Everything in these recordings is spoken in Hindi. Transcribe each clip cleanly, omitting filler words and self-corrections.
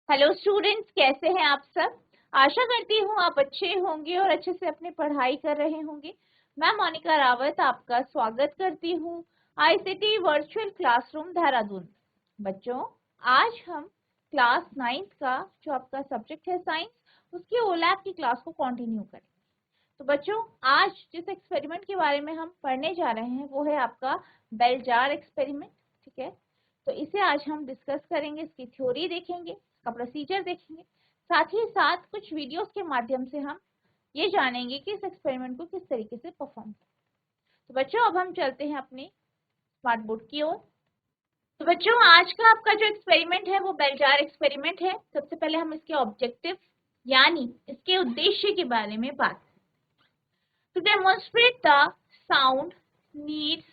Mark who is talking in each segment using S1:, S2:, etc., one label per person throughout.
S1: हेलो स्टूडेंट्स, कैसे हैं आप सब। आशा करती हूँ आप अच्छे होंगे और अच्छे से अपनी पढ़ाई कर रहे होंगे। मैं मोनिका रावत आपका स्वागत करती हूँ आईसीटी वर्चुअल क्लासरूम देहरादून। बच्चों, आज हम क्लास 9th का जो आपका सब्जेक्ट है साइंस, उसकी ओलैब की क्लास को कंटिन्यू करें। तो बच्चों, आज जिस एक्सपेरिमेंट के बारे में हम पढ़ने जा रहे हैं वो है आपका बेल जार एक्सपेरिमेंट। ठीक है, तो इसे आज हम डिस्कस करेंगे, इसकी थ्योरी देखेंगे, इसका प्रोसीजर देखेंगे, साथ ही साथ कुछ वीडियोस के माध्यम से हम ये जानेंगे कि इस एक्सपेरिमेंट को किस तरीके से परफॉर्म करें। तो बच्चों, अब हम चलते हैं अपने स्मार्ट बोर्ड की ओर। तो बच्चों, आज का आपका जो एक्सपेरिमेंट है वो बेल जार एक्सपेरिमेंट है। सबसे पहले हम इसके ऑब्जेक्टिव यानी इसके उद्देश्य के बारे में बात। To demonstrate the sound needs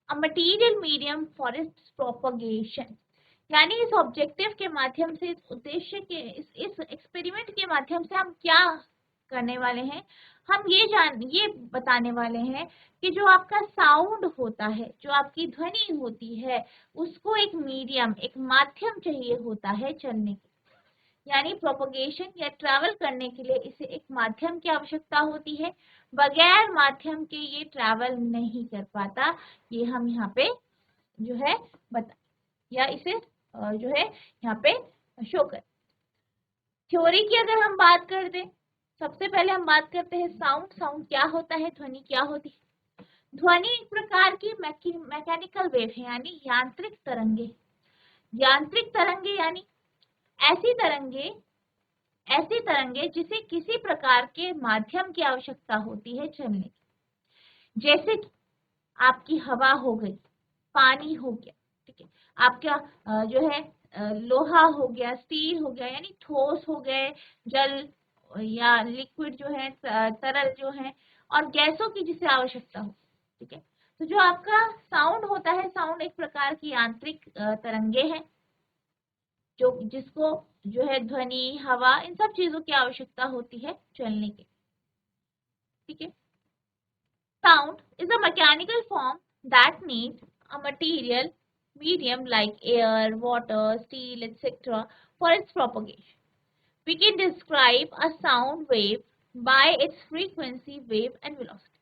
S1: a material medium for its propagation। यानी इस ऑब्जेक्टिव के माध्यम से, इस उद्देश्य के, इस एक्सपेरिमेंट के माध्यम से हम क्या करने वाले हैं, हम ये बताने वाले हैं कि जो आपका साउंड होता है, जो आपकी ध्वनि होती है, उसको एक मीडियम, एक माध्यम चाहिए होता है चलने के, यानी प्रोपगेशन या ट्रैवल करने के लिए इसे एक माध्यम की आवश्यकता होती है। बगैर माध्यम के ये ट्रैवल नहीं कर पाता। ये हम यहाँ पे जो है बता, या इसे जो है यहाँ पे शो कर। थ्योरी की अगर हम बात कर दें, सबसे पहले हम बात करते हैं साउंड। साउंड क्या होता है, ध्वनि क्या होती है। ध्वनि एक प्रकार की मैकेनिकल वेव है, यानी यांत्रिक तरंगे। यांत्रिक तरंगे यानी ऐसी तरंगे जिसे किसी प्रकार के माध्यम की आवश्यकता होती है चलने की। जैसे कि आपकी हवा हो गई, पानी हो गया, ठीक है, आपका जो है लोहा हो गया, स्टील हो गया, यानी ठोस हो गए, जल या लिक्विड जो है, तरल जो है, और गैसों की जिसे आवश्यकता हो। ठीक है, तो जो आपका साउंड होता है, साउंड एक प्रकार की यांत्रिक तरंगे हैं जिसको जो है ध्वनि, हवा, इन सब चीजों की आवश्यकता होती है चलने की। ठीक है, sound is a mechanical form that needs a material medium like air, water, steel, etc. for its propagation. We can describe a sound wave by its frequency, wave and velocity.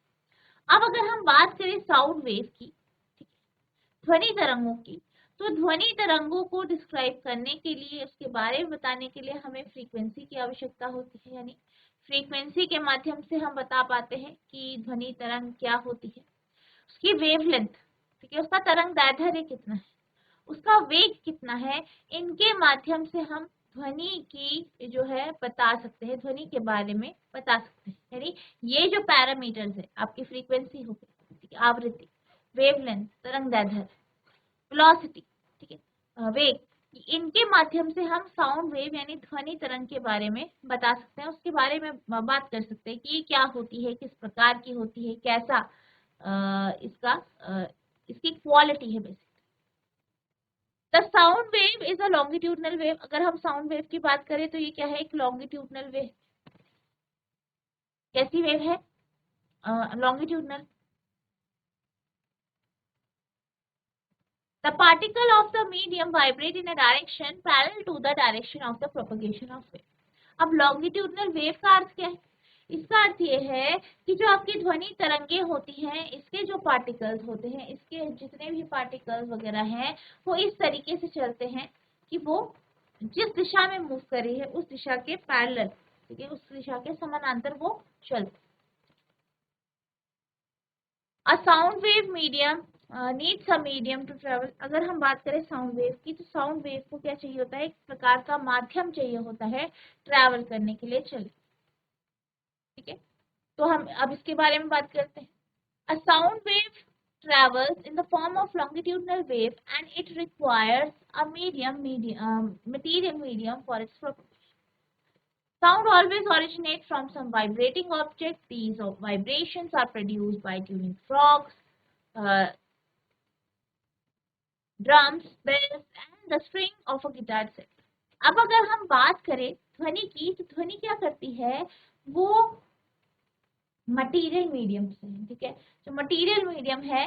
S1: अब अगर हम बात करें साउंड वेव की, ध्वनि तरंगों की, तो ध्वनि तरंगों को डिस्क्राइब करने के लिए, उसके बारे में बताने के लिए हमें फ्रीक्वेंसी की आवश्यकता होती है। यानी फ्रीक्वेंसी के माध्यम से हम बता पाते हैं कि ध्वनि तरंग क्या होती है, उसकी वेवलेंथ, ठीक है, उसका तरंग दैर्ध्य कितना है, उसका वेग कितना है। इनके माध्यम से हम ध्वनि की जो है बता सकते हैं, ध्वनि के बारे में बता सकते हैं। यानी ये जो पैरामीटर्स है, आपकी फ्रीक्वेंसी हो गई, ठीक है, आवृत्ति, वेवलेंथ, तरंग दैर्ध्य, वेलोसिटी, ठीक है, वेग, इनके माध्यम से हम साउंड वेव यानी ध्वनि तरंग के बारे में बता सकते हैं, उसके बारे में बात कर सकते हैं कि ये क्या होती है, किस प्रकार की होती है, कैसा इसकी क्वालिटी है basic. The sound wave is a longitudinal wave. अगर हम साउंड वेव की बात करें तो ये क्या है, एक लॉन्गिट्यूडनल वेव। कैसी वेव है, longitudinal. The particle of the medium vibrate in a direction parallel to the direction of the propagation of wave. अब लॉन्गिट्यूडनल वेव का अर्थ क्या है, इसका अर्थ ये है कि जो आपकी ध्वनि तरंगे होती हैं, इसके जो पार्टिकल्स होते हैं, इसके जितने भी पार्टिकल्स वगैरह हैं, वो इस तरीके से चलते हैं कि वो जिस दिशा में मूव कर रही है उस दिशा के पैरेलल, ठीक है, उस दिशा के समानांतर वो चलते। A sound wave medium needs a medium to travel. अगर हम बात करें साउंड वेव की, तो साउंड वेव को क्या चाहिए होता है, एक प्रकार का माध्यम चाहिए होता है ट्रैवल करने के लिए चले। ठीक है, तो हम अब इसके बारे में बात करते हैं। अ sound wave travels in the form of longitudinal wave and it requires a material medium for its propagation. Sound always originates from some vibrating object. These vibrations are produced by tuning frogs, uh, drums, bells and the string of a guitar set. अब अगर हम बात करें ध्वनि की, तो ध्वनि क्या करती है, वो मटीरियल मीडियम से, ठीक है, जो मटीरियल मीडियम है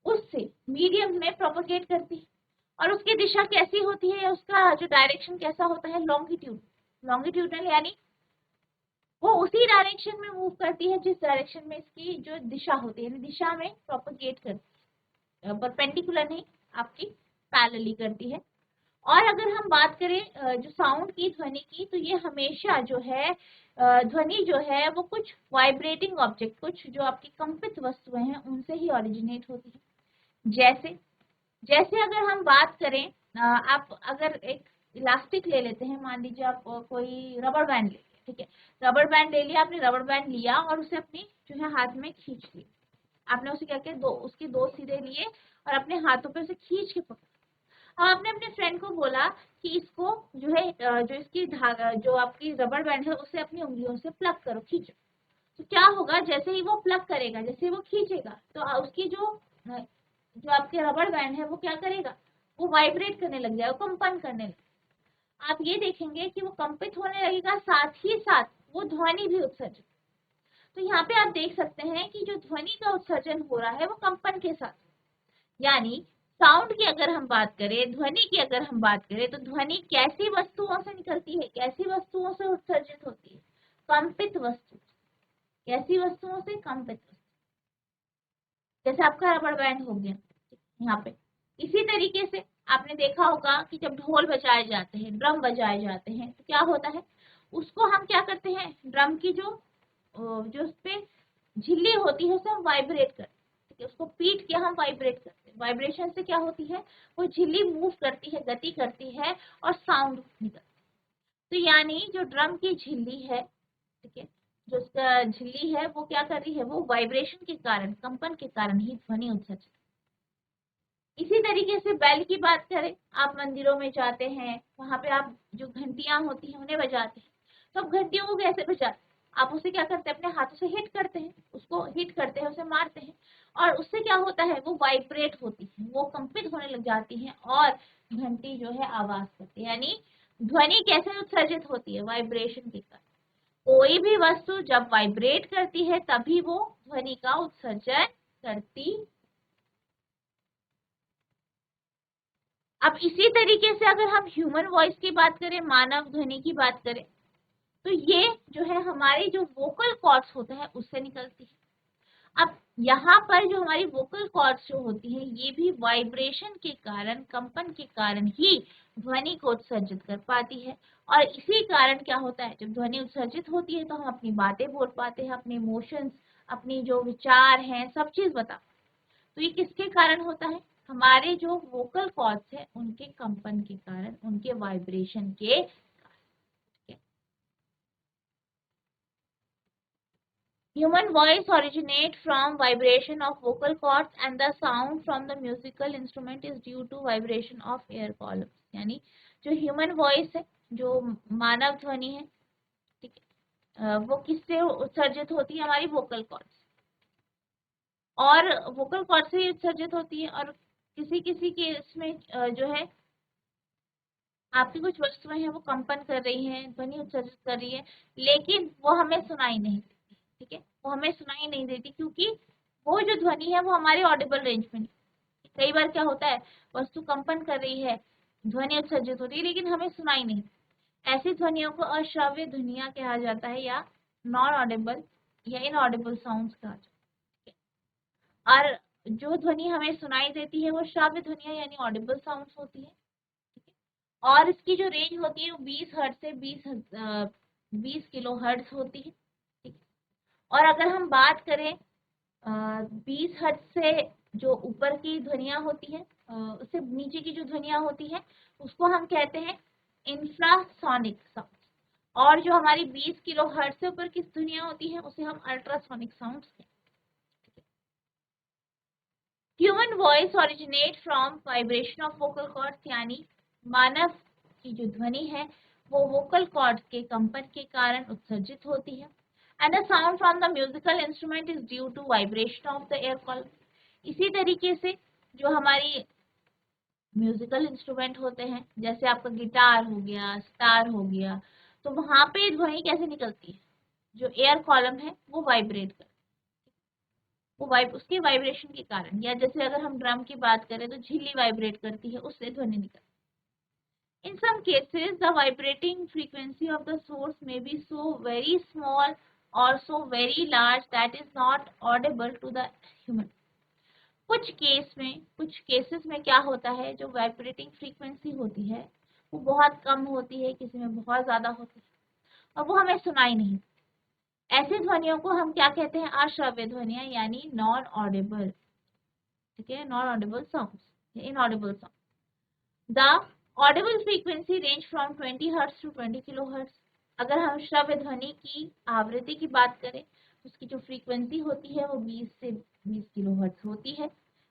S1: उससे मीडियम में प्रोपोगेट करती है। और उसकी दिशा कैसी होती है, उसका जो डायरेक्शन कैसा होता है, लॉन्गिट्यूडनल, यानी वो उसी डायरेक्शन में मूव करती है जिस डायरेक्शन में इसकी जो दिशा होती है, यानी दिशा में प्रोपगेट करती है, परपेंडिकुलर नहीं, आपकी पैरेलली करती है। और अगर हम बात करें जो साउंड की, ध्वनि की, तो ये हमेशा जो है ध्वनि जो है वो कुछ वाइब्रेटिंग ऑब्जेक्ट, कुछ जो आपकी कंपित वस्तुएं हैं उनसे ही ओरिजिनेट होती है। जैसे जैसे अगर हम बात करें, आप अगर एक इलास्टिक ले लेते हैं, मान लीजिए आप कोई रबर बैंड ले लिया, ठीक है, रबर बैंड ले लिया आपने, रबर बैंड लिया और उसे अपनी जो है हाथ में खींच लिया, आपने उसे क्या किया, उसके दो सिरे लिए और अपने हाथों पे उसे खींच के पकड़ा। अब आपने अपने फ्रेंड को बोला कि इसको जो है जो इसकी धागा, जो आपकी रबर बैंड है, उसे अपनी उंगलियों से प्लग करो, खींचो। तो क्या होगा, जैसे ही वो प्लग करेगा, जैसे ही वो खींचेगा, तो उसकी जो आपके रबर बैंड है वो क्या करेगा, वो वाइब्रेट करने लग जाएगा, कंपन करने लगेगा। आप ये देखेंगे कि वो कंपित होने लगेगा, साथ ही साथ वो ध्वनि भी उत्सर्जित। तो यहाँ पे आप देख सकते हैं कि जो ध्वनि का उत्सर्जन हो रहा है वो कंपन के साथ, यानी साउंड की अगर हम बात करें, ध्वनि की अगर हम बात करें, तो ध्वनि कैसी वस्तुओं से निकलती है, कैसी वस्तुओं से उत्सर्जित होती है, कंपित वस्तु। कैसी वस्तुओं से, कंपित वस्तु। जैसे आपका रबर बैंड हो गया यहाँ पे। इसी तरीके से आपने देखा होगा कि जब ढोल बजाए जाते हैं, ड्रम बजाए जाते हैं, तो क्या होता है, उसको हम क्या करते हैं, ड्रम की जो जो उस पे झिल्ली होती है उसे हम वाइब्रेट करते हैं, ठीक है, उसको पीट के हम वाइब्रेट करते हैं। वाइब्रेशन से क्या होती है, वो झिल्ली मूव करती है, गति करती है और साउंड निकलता है। तो यानी जो ड्रम की झिल्ली है, ठीक है, जो उसका झिल्ली है वो क्या कर रही है, वो वाइब्रेशन के कारण, कंपन के कारण ही ध्वनि उत्सर्जित। इसी तरीके से बेल की बात करें, आप मंदिरों में जाते हैं, वहां पे आप जो घंटियां होती हैं उन्हें बजाते हैं। तो अब घंटियों को कैसे बजाते हैं, आप उसे क्या करते हैं, अपने हाथों से हिट करते हैं, उसको हिट करते हैं, उसे मारते हैं, और उससे क्या होता है, वो वाइब्रेट होती है, वो कंपित होने लग जाती है और घंटी जो है आवाज करती है। यानी ध्वनि कैसे उत्सर्जित होती है, वाइब्रेशन के कारण। कोई भी वस्तु जब वाइब्रेट करती है तभी वो ध्वनि का उत्सर्जन करती। अब इसी तरीके से अगर हम ह्यूमन वॉइस की बात करें, मानव ध्वनि की बात करें, तो ये जो है हमारी जो वोकल कॉर्ड्स होता है उससे निकलती है। अब यहाँ पर जो हमारी वोकल कॉर्ड्स जो होती है, ये भी वाइब्रेशन के कारण, कंपन के कारण ही ध्वनि को उत्सर्जित कर पाती है। और इसी कारण क्या होता है, जब ध्वनि उत्सर्जित होती है तो हम अपनी बातें बोल पाते हैं, अपने इमोशंस, अपनी जो विचार हैं, सब चीज बता। तो ये किसके कारण होता है, हमारे जो वोकल कॉर्ड्स है उनके कंपन के कारण, उनके वाइब्रेशन के। Human voice originate from vibration of vocal cords and the sound from the musical instrument is due to vibration of air columns। यानी जो ह्यूमन वॉइस है, जो मानव ध्वनि है, ठीक है, वो किससे उत्सर्जित होती है, हमारी वोकल कॉर्ड्स, और वोकल कॉर्ड से ही उत्सर्जित होती है। और किसी किसी के इसमें जो है आपकी कुछ वस्तुएं हैं वो कंपन कर रही हैं, ध्वनि उत्सर्जित कर रही है, लेकिन वो हमें सुनाई नहीं देती, ठीक है, वो हमें सुनाई नहीं देती क्योंकि वो जो ध्वनि है वो हमारे ऑडिबल रेंज में नहीं। कई बार क्या होता है, वस्तु कंपन कर रही है, ध्वनि उत्सर्जित हो रही है, लेकिन हमें सुनाई नहीं। ऐसी ध्वनियों को अश्राव्य ध्वनियां कहा जाता है, या नॉन ऑडिबल या इनऑडिबल साउंड्स कहा जाता है। और जो ध्वनि हमें सुनाई देती है वो श्राव्य ध्वनियां यानी ऑडिबल साउंड्स होती है। और इसकी जो रेंज होती है वो 20 हर्ट्ज से 20 किलो हर्ट्ज होती है, ठीक है। और अगर हम बात करें 20 हर्ट्ज से जो ऊपर की ध्वनियां होती है, उससे नीचे की जो ध्वनियां होती है उसको हम कहते हैं इंफ्रासोनिक साउंड। और जो हमारी 20 किलो हर्ट्ज से ऊपर की ध्वनियां होती है उसे हम अल्ट्रासोनिक साउंड कहते हैं। Human voice originate from vibration of vocal cords, यानी मानव की जो ध्वनि है वो वोकल कॉर्ड्स के कंपन के कारण उत्सर्जित होती है। And the sound from the musical instrument is due to vibration of the air column. इसी तरीके से जो हमारी म्यूजिकल इंस्ट्रूमेंट होते हैं, जैसे आपका गिटार हो गया, सितार हो गया, तो वहां पे ध्वनि कैसे निकलती है, जो एयर कॉलम है वो वाइब्रेट करता है। वो उसके वाइब्रेशन के कारण, या जैसे अगर हम ड्रम की बात करें तो झिल्ली वाइब्रेट करती है, उससे ध्वनि निकलती है। In some cases, the vibrating frequency of the source may be so very small or so very large that is not audible to the human. कुछ केसेस में क्या होता है, जो वाइब्रेटिंग फ्रीक्वेंसी होती है वो बहुत कम होती है, किसी में बहुत ज्यादा होती है और वो हमें सुनाई नहीं। ऐसी ध्वनियों को हम क्या कहते हैं, अश्रव्य ध्वनियां, यानी नॉन ऑडिबल। ठीक है, non audible sounds, inaudible sound. The audible frequency range from 20 hertz to 20 kilo hertz. अगर हम श्रव्य ध्वनि की आवृत्ति की बात करें, उसकी जो फ्रीक्वेंसी होती है वो 20 से 20 किलो हर्ट्ज होती है।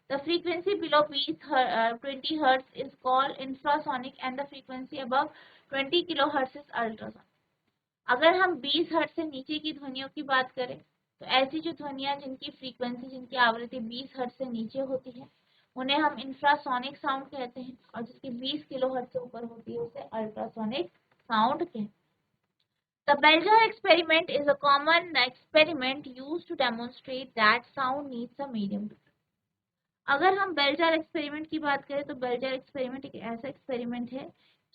S1: The frequency below 20 hertz is called infrasonic and the frequency above 20 kilohertz is ultrasonic. अगर हम 20 हर्ट्ज से नीचे की ध्वनियों की बात करें तो ऐसी जो ध्वनियां जिनकी फ्रीक्वेंसी, जिनकी आवृत्ति 20 हर्ट्ज से नीचे होती है उन्हें हम इंफ्रासोनिक साउंड कहते हैं, और जिसकी 20 किलो हर्ट्ज से ऊपर होती है उसे अल्ट्रासोनिक साउंड कहते हैं। The Bell-Jar experiment is a common experiment used to demonstrate that sound needs a medium. अगर हम बेल-जार एक्सपेरिमेंट की बात करें तो बेल-जार एक्सपेरिमेंट एक ऐसा एक्सपेरिमेंट है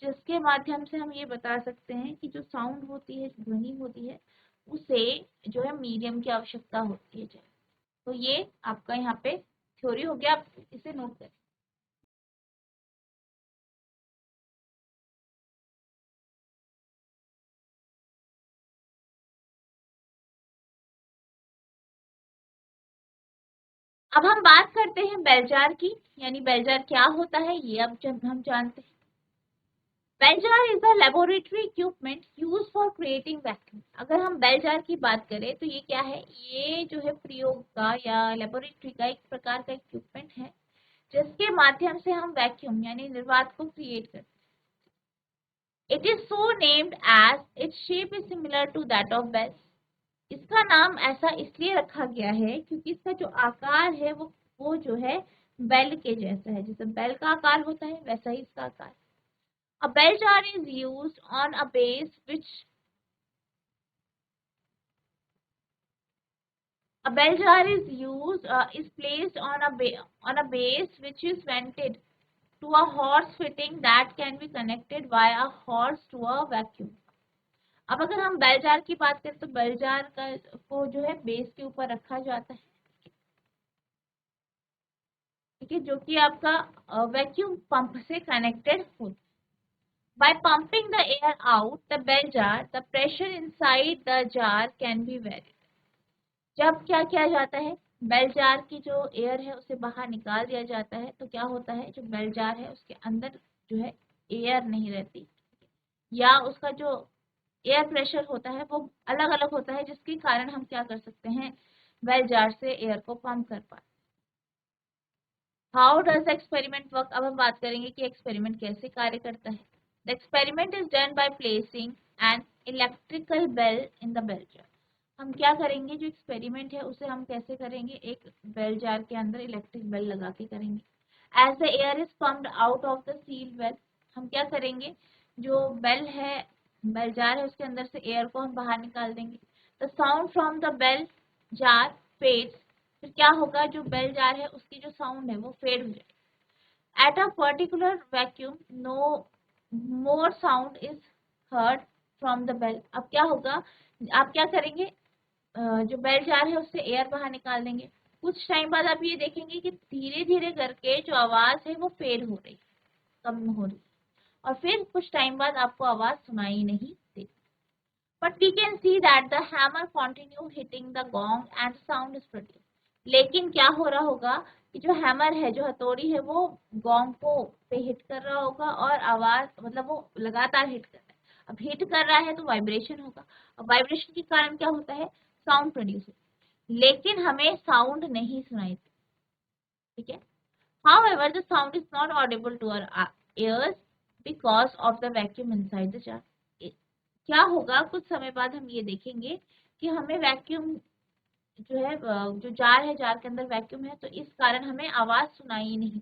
S1: जिसके माध्यम से हम ये बता सकते हैं कि जो साउंड होती है, ध्वनि होती है, उसे जो है मीडियम की आवश्यकता होती है। तो ये आपका यहाँ पे थ्योरी हो गया, आप इसे नोट करें। अब हम बात करते हैं बेल-जार की, यानी बेल-जार क्या होता है ये अब हम जानते हैं। Bell-jar is a laboratory equipment used for creating vacuum. अगर हम बेल-जार की बात करें तो ये क्या है, ये जो है प्रयोग का या लेबोरेटरी का एक प्रकार का इक्विपमेंट है जिसके माध्यम से हम वैक्यूम यानी निर्वात को क्रिएट करते हैं। It is so named as its shape is similar to that of bell. इसका नाम ऐसा इसलिए रखा गया है क्योंकि इसका जो आकार है वो जो है बेल के जैसा है, जैसे बेल का आकार होता है वैसा ही इसका आकार। A bell jar is used on a base which a bell jar is placed on a base which is vented to a hose fitting that can be connected via a hose to a vacuum. अब अगर हम बेल जार की बात करें तो बेल जार को जो है बेस के ऊपर रखा जाता है, ठीक है, जो कि आपका वैक्यूम पंप से कनेक्टेड होता है। By pumping the air out the bell jar, the pressure inside the jar can be varied. जब क्या किया जाता है, बेल जार की जो एयर है उसे बाहर निकाल दिया जाता है तो क्या होता है, जो बेल जार है उसके अंदर जो है एयर नहीं रहती, या उसका जो एयर प्रेशर होता है वो अलग अलग होता है, जिसके कारण हम क्या कर सकते हैं, बेल जार से एयर को पंप कर पाते। How does the experiment work. अब हम बात करेंगे कि एक्सपेरिमेंट कैसे कार्य करता है। The experiment is done by placing an electrical bell in the bell jar. हम क्या करेंगे, जो एक्सपेरिमेंट है उसे हम कैसे करेंगे, एक बेल जार के अंदर इलेक्ट्रिक बेल लगा के करेंगे। As the air is pumped out of the seal bell, हम क्या करेंगे, जो बेल है, बेल जार है उसके अंदर से एयर को हम बाहर निकाल देंगे। The sound from the bell jar fades, फिर क्या होगा, जो बेल जार है उसकी जो साउंड है वो फेड हो जाएगी। At a particular vacuum no more sound is heard from the bell. अब क्या होगा, आप क्या करेंगे, जो बेल जार है उससे एयर बाहर निकाल देंगे। कुछ टाइम बाद आप ये देखेंगे कि धीरे धीरे करके जो आवाज है वो फेड हो रही, कम हो रही, और फिर कुछ टाइम बाद आपको आवाज सुनाई नहीं देगी। But we can see that the hammer continue hitting the gong and sound is produced. लेकिन क्या हो रहा होगा कि जो हैमर है, जो हथौड़ी है, वो गॉन्ग को पे हिट कर रहा होगा और आवाज, मतलब वो लगातार हिट कर रहा है। अब हिट कर रहा है तो वाइब्रेशन होगा, और वाइब्रेशन के कारण क्या होता है, साउंड प्रोड्यूस होता है, लेकिन हमें साउंड नहीं सुनाई देती। ठीक है, however the sound is not audible to our ears because of the vacuum inside the jar. क्या होगा, कुछ समय बाद हम ये देखेंगे कि हमें वैक्यूम जो है, जो जार है, जार के अंदर वैक्यूम है, तो इस कारण हमें आवाज सुनाई नहीं।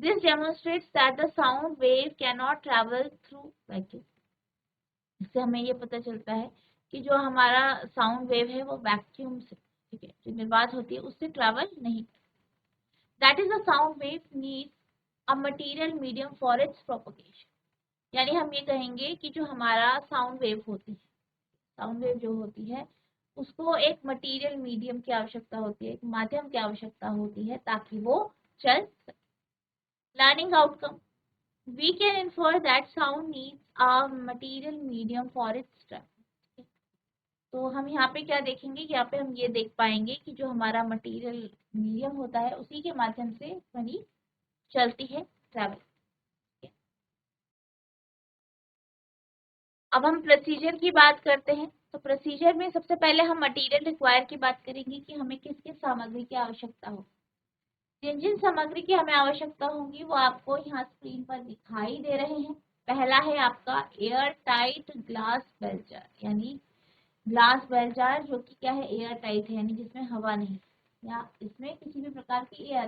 S1: This demonstrates that the sound wave cannot travel through vacuum. इससे हमें ये पता चलता है कि जो हमारा साउंड वेव है वो वैक्यूम से, ठीक है, जो निर्वात होती है उससे ट्रैवल नहीं। That is a sound wave need a material medium for its propagation. यानी हम ये कहेंगे कि जो हमारा साउंड वेव होती है, साउंड वेव जो होती है उसको एक मटेरियल मीडियम की आवश्यकता होती है, एक माध्यम की आवश्यकता होती है ताकि वो चल सके। Learning outcome, we can infer that sound needs a material medium for its travel। तो हम यहाँ पे क्या देखेंगे, यहाँ पे हम ये देख पाएंगे कि जो हमारा मटेरियल मीडियम होता है उसी के माध्यम से ध्वनि चलती है, ट्रैवल। अब हम प्रोसीजर की बात करते हैं। तो प्रोसीजर में सबसे पहले हम मटेरियल रिक्वायर की बात करेंगे कि हमें किस किस सामग्री की आवश्यकता हो। जिन जिन सामग्री की हमें आवश्यकता होगी वो आपको यहाँ स्क्रीन पर दिखाई दे रहे हैं। पहला है आपका airtight glass bell jar, यानी ग्लास बेल जार जो कि क्या है, एयर टाइट है, यानी जिसमें हवा नहीं या इसमें किसी भी प्रकार की एयर।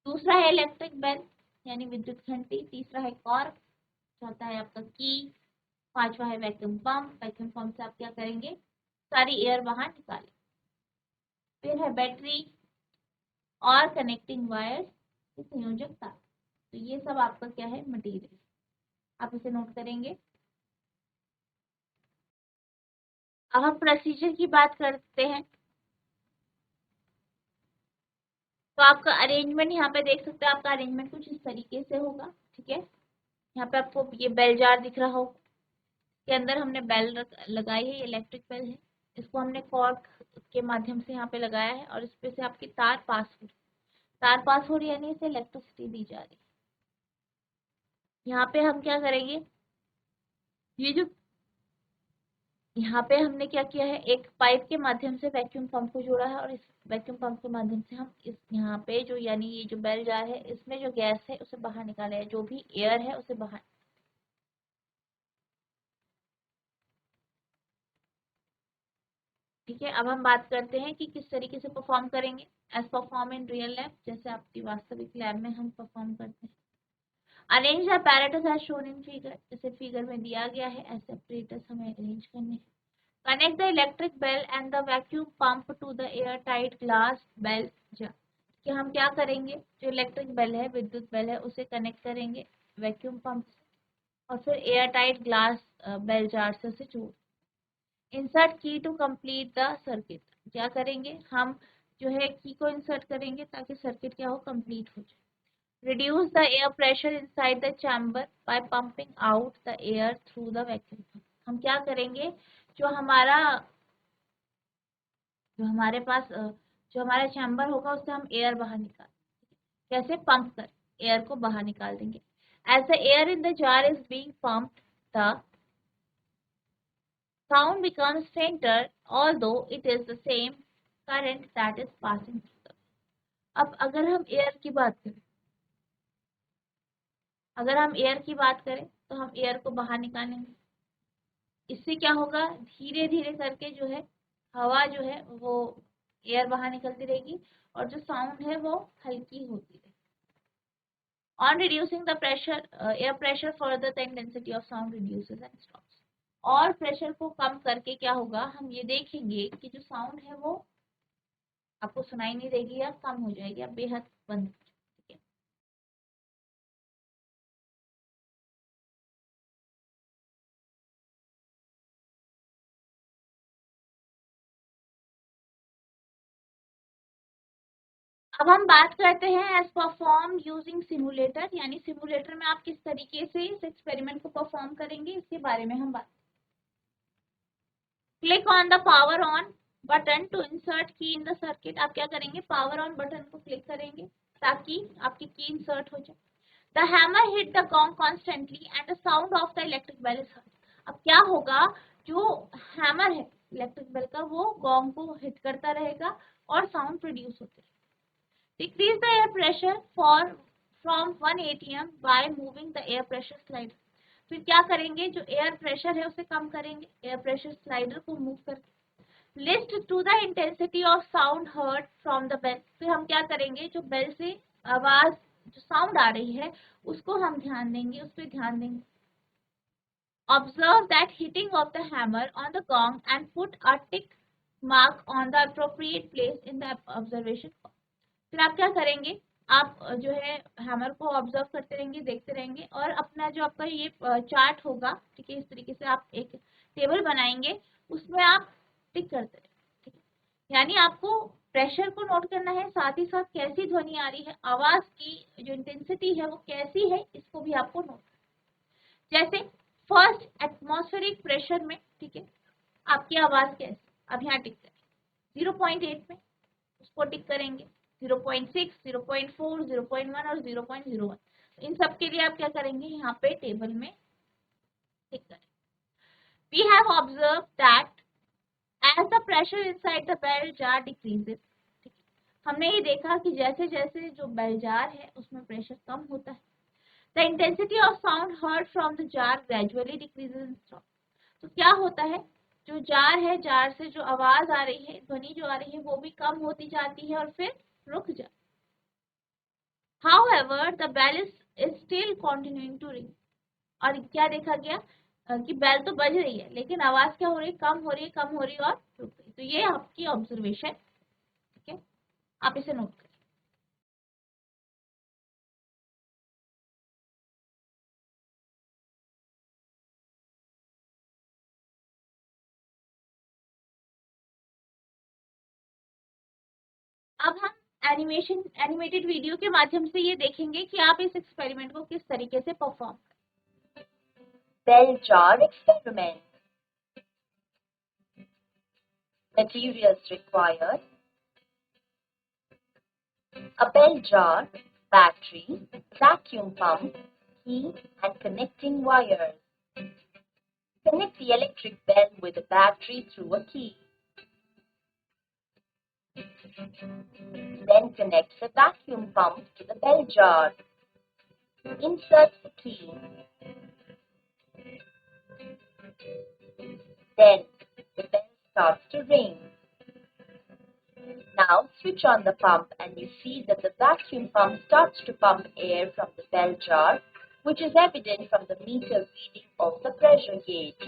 S1: दूसरा है इलेक्ट्रिक बेल यानी विद्युत घंटी। तीसरा है कॉर्क। चौथा है आपका की। पांचवा है वैक्यूम पंप। वैक्यूम पंप से आप क्या करेंगे, सारी एयर बाहर निकालें। फिर है बैटरी और कनेक्टिंग वायर, संयोजक तार। तो ये सब आपका क्या है, मटेरियल, आप इसे नोट करेंगे। अब हम प्रोसीजर की बात करते हैं। तो आपका अरेंजमेंट यहाँ पे देख सकते हैं, आपका अरेंजमेंट कुछ इस तरीके से होगा। ठीक है, यहाँ पे आपको ये बेल जार दिख रहा हो, के अंदर हमने बेल लगाई है, ये इलेक्ट्रिक बेल है। इसको हमने कॉर्क के माध्यम से यहाँ पे लगाया है और इस पे से आपकी तार पास हो रही, तार पास हो रही यानी इसे इलेक्ट्रिसिटी दी जा रही। यहाँ पे हम क्या करेंगे, ये जो यहाँ पे हमने क्या किया है, एक पाइप के माध्यम से वैक्यूम पंप को जोड़ा है और इस वैक्यूम पंप के माध्यम से हम इस यहाँ पे जो यानी ये जो बेल जार है इसमें जो गैस है उसे बाहर निकाला है, जो भी एयर है उसे बाहर। ठीक है, अब हम बात करते हैं कि किस तरीके से परफॉर्म करेंगे। As perform in real lab, जैसे आपकी वास्तविक लैब में हम परफॉर्म करते हैं। Arrange the apparatus as shown in figure, जैसे फिगर में दिया गया है ऐसे apparatus हमें अरेंज करने हैं। Connect the electric bell and the vacuum pump to the airtight glass bell jar, कि हम क्या करेंगे, जो इलेक्ट्रिक बेल है, विद्युत बेल है, उसे कनेक्ट करेंगे वैक्यूम पंप से और फिर एयरटाइट ग्लास बेल जार से उसे जोड़। इंसर्ट की टू कंप्लीट द सर्किट, क्या करेंगे हम, जो है की को इंसर्ट करेंगे ताकि सर्किट क्या हो, कंप्लीट हो जाए। Reduce the air pressure inside the chamber by pumping out the air through the vacuum pump. हम क्या करेंगे, जो हमारा जो हमारे पास जो हमारा चैम्बर होगा उससे हम एयर बाहर निकाल, कैसे, पंप कर एयर को बाहर निकाल देंगे। As the air in the jar is being pumped, the sound becomes fainter although it is the same current that is passing through the। अब अगर हम एयर की बात करें, अगर हम एयर की बात करें तो हम एयर को बाहर निकालेंगे। इससे क्या होगा, धीरे धीरे करके जो है हवा जो है वो एयर बाहर निकलती रहेगी और जो साउंड है वो हल्की होती रहेगी। On reducing the pressure, air pressure further, the intensity of sound reduces and stops। और प्रेशर को कम करके क्या होगा, हम ये देखेंगे कि जो साउंड है वो आपको सुनाई नहीं देगी या कम हो जाएगी या बेहद बंद। ठीक है, अब हम बात करते हैं एज परफॉर्म यूजिंग सिमुलेटर, यानी सिमुलेटर में आप किस तरीके से इस एक्सपेरिमेंट को परफॉर्म करेंगे इसके बारे में हम बात। Click on the power on button to insert key in the circuit. आप क्या करेंगे, पावर ऑन बटन को क्लिक करेंगे ताकि आपकी की इंसर्ट हो जाए। The hammer hit the gong constantly and the sound of the electric bell is heard. अब क्या होगा, जो हैमर है इलेक्ट्रिक बेल का वो गॉन्ग को हिट करता रहेगा और साउंड प्रोड्यूस होते रहेगा। Decrease the air pressure for from 1 atm by moving the air pressure slider. फिर क्या करेंगे, जो एयर प्रेशर है उसे कम करेंगे एयर प्रेशर स्लाइडर को मूव करके। Listen to the intensity of sound heard from the bell. फिर हम क्या करेंगे, जो बेल से आवाज जो साउंड आ रही है उसको हम ध्यान देंगे, उस पर ध्यान देंगे। Observe that hitting of the hammer on the gong and put a tick mark on the appropriate place in the observation. फिर आप क्या करेंगे, आप जो है हैमर को ऑब्जर्व करते रहेंगे, देखते रहेंगे और अपना जो आपका ये चार्ट होगा, ठीक है, इस तरीके से आप एक टेबल बनाएंगे, उसमें आप टिक करते रहेंगे, ठीक है। यानी आपको प्रेशर को नोट करना है, साथ ही साथ कैसी ध्वनि आ रही है, आवाज की जो इंटेंसिटी है वो कैसी है, इसको भी आपको नोट करना है। जैसे फर्स्ट एटमॉस्फेरिक प्रेशर में, ठीक है, आपकी आवाज कैसी, अब यहाँ टिक करें 0.8 में, उसको टिक करेंगे 0.6, 0.4, 0.1 और 0.01। इन सब के लिए आप क्या करेंगे, यहाँ पे टेबल में टिक करें। We have observed that as the pressure inside the bell jar decreases, हमने ये देखा कि जैसे जैसे जो बेल जार है उसमें प्रेशर कम होता है, the intensity of sound heard from the jar gradually decreases and stops। तो क्या होता है, जो जार है, जार से जो आवाज आ रही है, ध्वनि जो आ रही है, वो भी कम होती जाती है और फिर रुक जाती है। However, the bell is still continuing to ring। और क्या देखा गया कि बेल तो बज रही है लेकिन आवाज क्या हो रही है, कम हो रही है, कम हो रही है और रुक गई। तो ये आपकी ऑब्जर्वेशन, ठीक है, आप इसे नोट करें। अब हम एनिमेटेड वीडियो के माध्यम से ये देखेंगे कि आप इस एक्सपेरिमेंट को किस तरीके से परफॉर्म करें।
S2: Bell jar experiment. Materials required: a bell jar, battery, vacuum pump, key and connecting wires. Connect the electric bell with the battery through a key. Then connect the vacuum pump to the bell jar. Insert the key. Then the bell starts to ring. Now switch on the pump and you see that the vacuum pump starts to pump air from the bell jar, which is evident from the meter reading of the pressure gauge.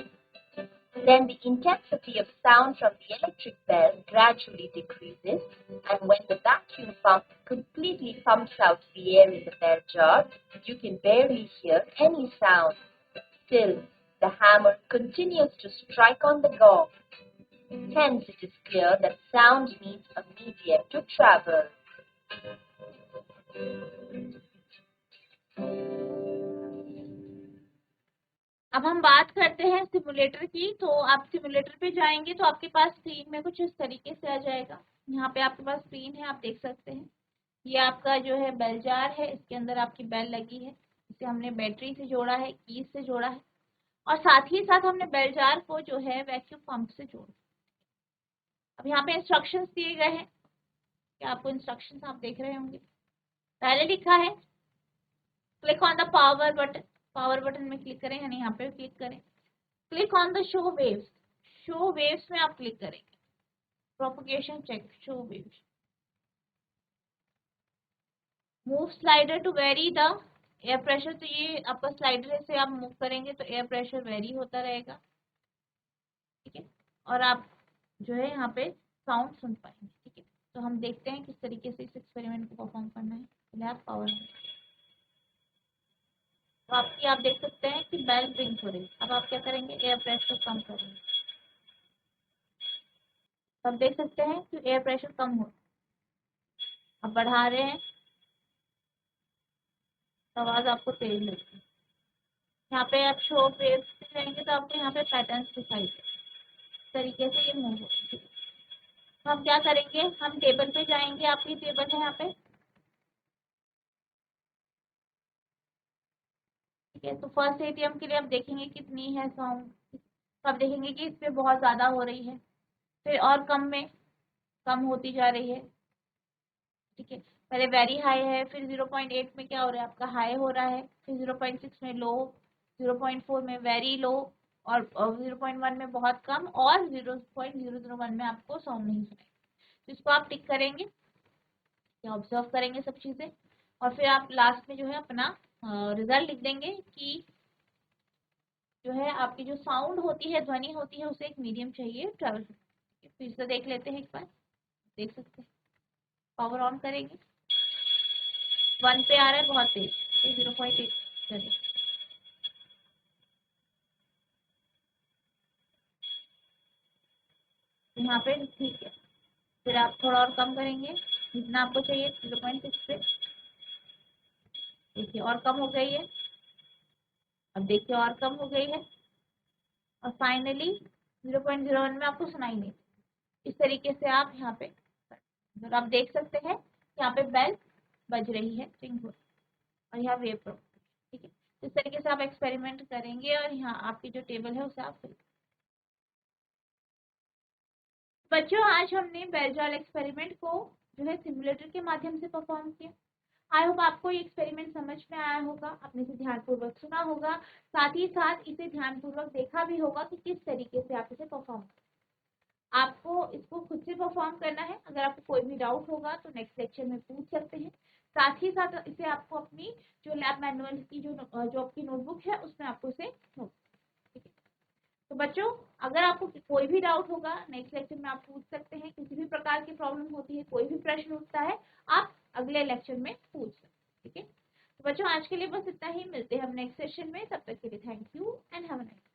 S2: Then the intensity of sound from the electric bell gradually decreases, and when the vacuum pump completely pumps out the air in the bell jar, you can barely hear any sound. Still, the hammer continues to strike on the gong. Hence, it is clear that sound needs a medium to travel.
S1: अब हम बात करते हैं सिमुलेटर की। तो आप सिमुलेटर पे जाएंगे तो आपके पास स्क्रीन में कुछ इस तरीके से आ जाएगा। यहाँ पे आपके पास स्क्रीन है, आप देख सकते हैं। ये आपका जो है बेल जार है, इसके अंदर आपकी बेल लगी है। इसे हमने बैटरी से जोड़ा है, कीज से जोड़ा है और साथ ही साथ हमने बेल जार को जो है वैक्यूम पंप से जोड़ा। अब यहाँ पे इंस्ट्रक्शंस दिए गए हैं, क्या आपको इंस्ट्रक्शंस आप देख रहे होंगे। पहले लिखा है click on the power button, power button में क्लिक करें, यानी यहाँ पे क्लिक करें। Click on the show waves, show waves में आप क्लिक करेंगे। Propagation check, show waves. Move slider to vary the air pressure, तो ये आपका स्लाइडर से आप मूव करेंगे तो एयर प्रेशर वेरी होता रहेगा, ठीक है, और आप जो है यहाँ पे साउंड सुन पाएंगे, ठीक है। तो हम देखते हैं किस तरीके से इस एक्सपेरिमेंट को परफॉर्म करना है। पहले आप पावर, तो आप देख सकते हैं कि बेल रिंग हो रही है। अब आप क्या करेंगे, एयर प्रेशर कम करेंगे। तो आप देख सकते हैं कि एयर प्रेशर कम हो, अब बढ़ा रहे हैं तो आवाज आपको तेज लगेगी। यहाँ पे आप शो वेव्स जाएंगे तो आपको यहाँ पे पैटर्न्स दिखाई दे, इस तरीके से ये मूव होगी। तो हम क्या करेंगे, हम टेबल पे जाएंगे। आपकी टेबल है यहाँ पे, ठीक है। तो फर्स्ट एटीएम के लिए आप देखेंगे कितनी है साउंड, तो आप देखेंगे कि इस पे बहुत ज़्यादा हो रही है, फिर और कम में कम होती जा रही है, ठीक है। पहले वेरी हाई है, फिर 0.8 में क्या हो रहा है, आपका हाई हो रहा है, फिर 0.6 में लो, 0.4 में वेरी लो और 0.1 में बहुत कम और 0.001 में आपको साउंड नहीं सुनाई। तो इसको आप टिक करेंगे, ऑब्जर्व करेंगे सब चीज़ें और फिर आप लास्ट में जो है अपना रिजल्ट लिख देंगे कि जो है आपकी जो साउंड होती है, ध्वनि होती है, उसे एक मीडियम चाहिए ट्रैवल। फिर से देख लेते हैं एक बार, देख सकते हैं, पावर ऑन करेंगे, 1 पे आ रहा है बहुत तेज, 0.8। यहाँ पे ठीक है, फिर आप थोड़ा और कम करेंगे जितना आपको चाहिए, 0.6 पे देखिए और कम हो गई है, अब देखिए और कम हो गई है, और फाइनली 0.01 में आपको सुनाई नहीं। इस तरीके से आप यहाँ पे और आप देख सकते हैं यहाँ पे बेल बज रही है, रिंग हो, और यहाँ वेव प्रो, ठीक है। इस तरीके से आप एक्सपेरिमेंट करेंगे और यहाँ आपकी जो टेबल है उसे आप बच्चों आज हमने बेल जॉल एक्सपेरिमेंट को जो है सिमुलेटर के माध्यम से परफॉर्म किया। आई होप आपको ये एक्सपेरिमेंट समझ में आया होगा, आपने इसे ध्यानपूर्वक सुना होगा, साथ ही साथ इसे ध्यानपूर्वक देखा भी होगा कि किस तरीके से आप इसे परफॉर्म, आपको इसको खुद से परफॉर्म करना है। अगर आपको कोई भी डाउट होगा तो नेक्स्ट लेक्चर में पूछ सकते हैं। साथ ही साथ इसे आपको अपनी जो लैब मैनुअल की जो आपकी नोटबुक है उसमें आपको इसे नोट, ठीक है। तो बच्चों अगर आपको कोई भी डाउट होगा नेक्स्ट लेक्चर में आप पूछ सकते हैं, किसी भी प्रकार की प्रॉब्लम होती है, कोई भी प्रश्न उठता है, आप अगले लेक्चर में पूछ सकते हैं, ठीक है। तो बच्चों आज के लिए बस इतना ही, मिलते हैं हम नेक्स्ट सेशन में, तब तक के लिए thank you and have a nice day.